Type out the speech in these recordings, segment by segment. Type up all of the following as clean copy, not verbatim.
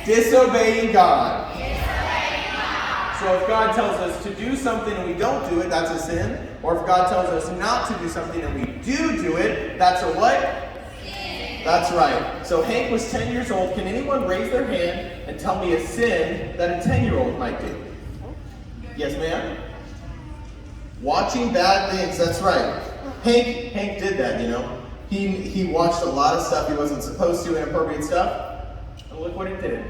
Disobeying God. So if God tells us to do something and we don't do it, that's a sin. Or if God tells us not to do something and we do it, that's a what? Sin. That's right. So Hank was 10 years old. Can anyone raise their hand and tell me a sin that a 10-year-old might do? Yes, ma'am? Watching bad things, that's right. Hank did that, you know. He watched a lot of stuff he wasn't supposed to, inappropriate stuff. And look what it did.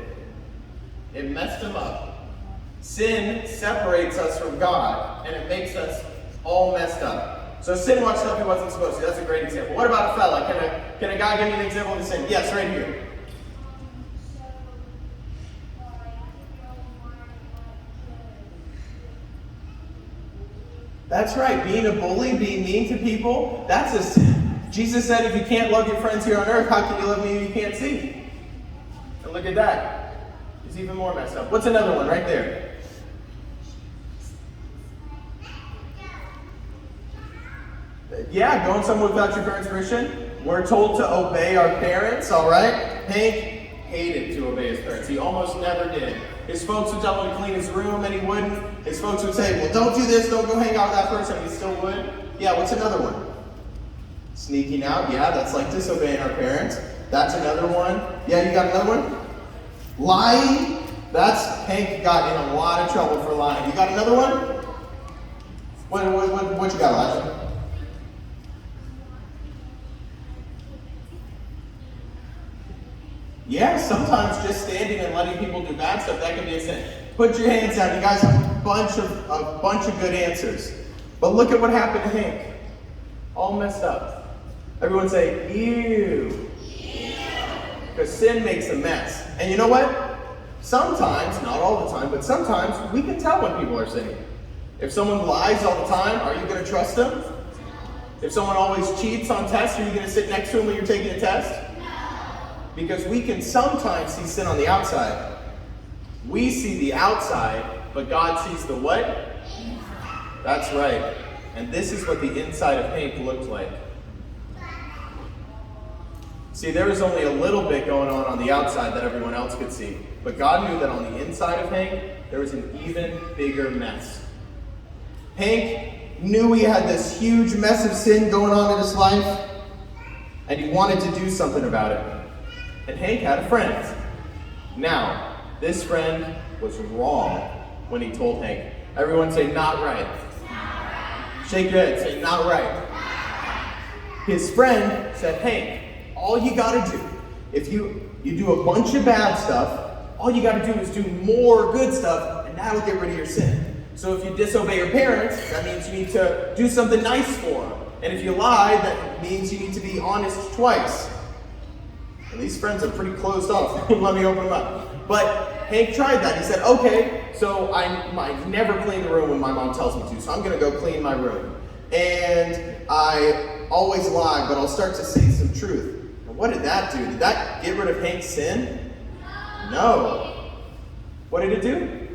It messed him up. Sin separates us from God, and it makes us all messed up. So sin watched stuff he wasn't supposed to. That's a great example. What about a fella? Can a guy give me an example of a sin? Yes, right here. That's right. Being a bully, being mean to people, that's a sin. Jesus said, if you can't love your friends here on earth, how can you love me who you can't see? And look at that. It's even more messed up. What's another one right there? Yeah, going somewhere without your parents' permission. We're told to obey our parents, all right? Hank hated to obey his parents. He almost never did. His folks would tell him to clean his room, and he wouldn't. His folks would say, well, don't do this, don't go hang out with that person, and he still would. Yeah, what's another one? Sneaking out, yeah, that's like disobeying our parents. That's another one. Yeah, you got another one? Lying, Hank got in a lot of trouble for lying. You got another one? What you got, Elijah? Yeah, sometimes just standing and letting people do bad stuff, that can be a sin. Put your hands down. You guys have a bunch of good answers. But look at what happened to Hank. All messed up. Everyone say, ew. Because sin makes a mess. And you know what? Sometimes, not all the time, but sometimes we can tell when people are sinning. If someone lies all the time, are you going to trust them? If someone always cheats on tests, are you going to sit next to them when you're taking a test? Because we can sometimes see sin on the outside. We see the outside, but God sees the what? That's right. And this is what the inside of Hank looked like. See, there was only a little bit going on the outside that everyone else could see. But God knew that on the inside of Hank, there was an even bigger mess. Hank knew he had this huge mess of sin going on in his life, and he wanted to do something about it. And Hank had a friend. Now, this friend was wrong when he told Hank. Everyone say, not right. Shake your head, say, not right. His friend said, Hank, all you gotta do, if you do a bunch of bad stuff, all you gotta do is do more good stuff, and that'll get rid of your sin. So if you disobey your parents, that means you need to do something nice for them. And if you lie, that means you need to be honest twice. And these friends are pretty closed off. Let me open them up. But Hank tried that. He said, okay, so I never clean the room when my mom tells me to, so I'm going to go clean my room. And I always lie, but I'll start to say some truth. And what did that do? Did that get rid of Hank's sin? No. What did it do?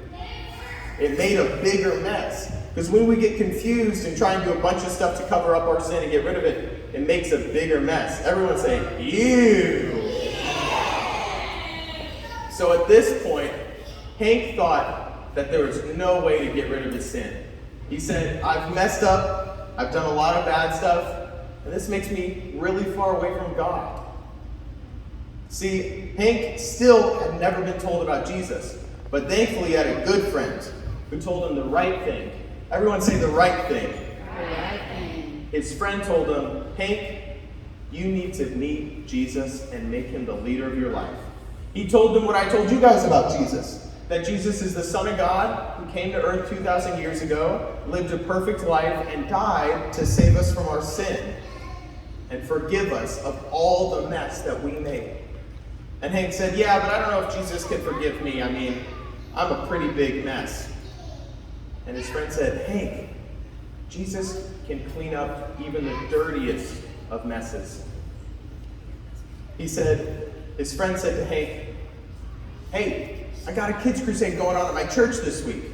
It made a bigger mess. Because when we get confused and try and do a bunch of stuff to cover up our sin and get rid of it, it makes a bigger mess. Everyone say, ew. So at this point, Hank thought that there was no way to get rid of his sin. He said, I've messed up, I've done a lot of bad stuff, and this makes me really far away from God. See, Hank still had never been told about Jesus, but thankfully he had a good friend who told him the right thing. Everyone say the right thing. The right thing. His friend told him, Hank, you need to meet Jesus and make him the leader of your life. He told them what I told you guys about Jesus, that Jesus is the Son of God who came to earth 2,000 years ago, lived a perfect life, and died to save us from our sin and forgive us of all the mess that we made. And Hank said, yeah, but I don't know if Jesus can forgive me. I mean, I'm a pretty big mess. And his friend said, Hank, Jesus can clean up even the dirtiest of messes. His friend said to Hank, hey, I got a Kidz Crusade going on at my church this week.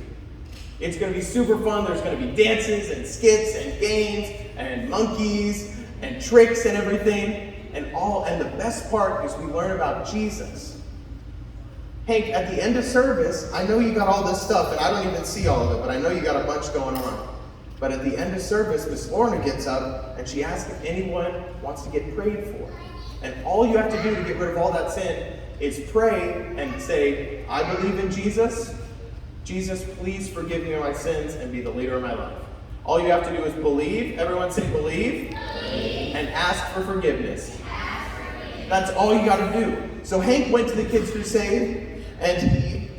It's going to be super fun. There's going to be dances and skits and games and monkeys and tricks and everything. And the best part is we learn about Jesus. Hank, at the end of service, I know you got all this stuff, and I don't even see all of it, but I know you got a bunch going on. But at the end of service, Miss Lorna gets up, and she asks if anyone wants to get prayed for. And all you have to do to get rid of all that sin is pray and say, I believe in Jesus. Jesus, please forgive me my sins and be the leader of my life. All you have to do is believe. Everyone say believe. And ask for forgiveness. That's all you got to do. So Hank went to the Kidz Crusade, and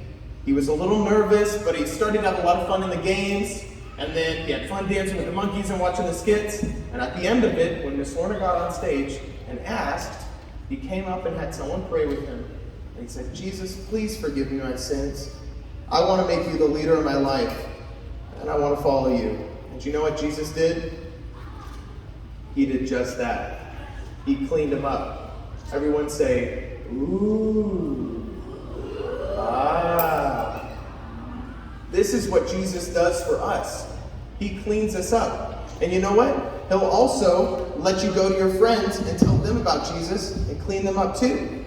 he was a little nervous, but he started to have a lot of fun in the games. And then he had fun dancing with the monkeys and watching the skits. And at the end of it, when Miss Lorna got on stage and asked, he came up and had someone pray with him. And he said, Jesus, please forgive me my sins. I want to make you the leader of my life. And I want to follow you. And you know what Jesus did? He did just that. He cleaned him up. Everyone say, ooh. Ah. This is what Jesus does for us. He cleans us up. And you know what? He'll also let you go to your friends and tell them about Jesus and clean them up too.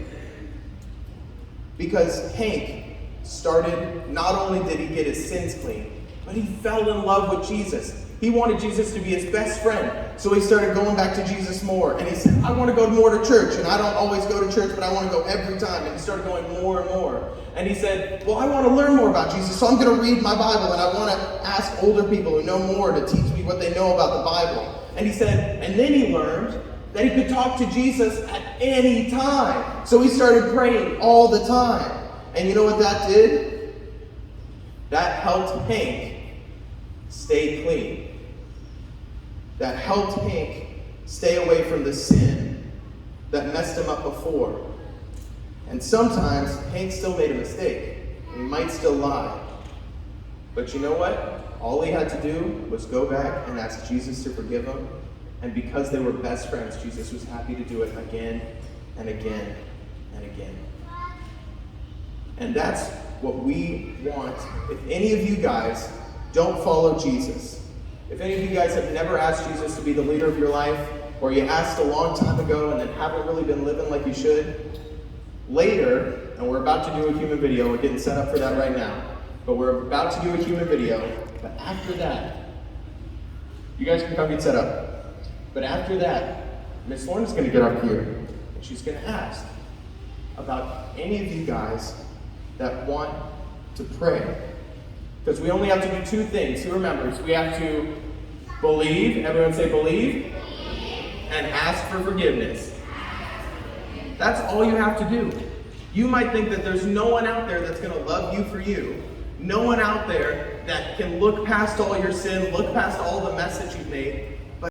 Because Hank started, not only did he get his sins clean, but he fell in love with Jesus. He wanted Jesus to be his best friend. So he started going back to Jesus more. And he said, I want to go more to church. And I don't always go to church, but I want to go every time. And he started going more and more. And he said, well, I want to learn more about Jesus, so I'm going to read my Bible. And I want to ask older people who know more to teach me what they know about the Bible. And he said, and then he learned that he could talk to Jesus at any time. So he started praying all the time. And you know what that did? That helped Hank stay clean. That helped Hank stay away from the sin that messed him up before. And sometimes Hank still made a mistake. He might still lie. But you know what? All he had to do was go back and ask Jesus to forgive him. And because they were best friends, Jesus was happy to do it again and again and again. And that's what we want. If any of you guys don't follow Jesus, if any of you guys have never asked Jesus to be the leader of your life, or you asked a long time ago and then haven't really been living like you should, later, and we're about to do a human video, we're getting set up for that right now, but we're about to do a human video, but after that, you guys can come get set up. But after that, Miss Lorna's going to get up here, and she's going to ask about any of you guys that want to pray. Because we only have to do two things. Who remembers? We have to believe, everyone say believe, and ask for forgiveness. That's all you have to do. You might think that there's no one out there that's going to love you for you. No one out there that can look past all your sin, look past all the mess that you've made,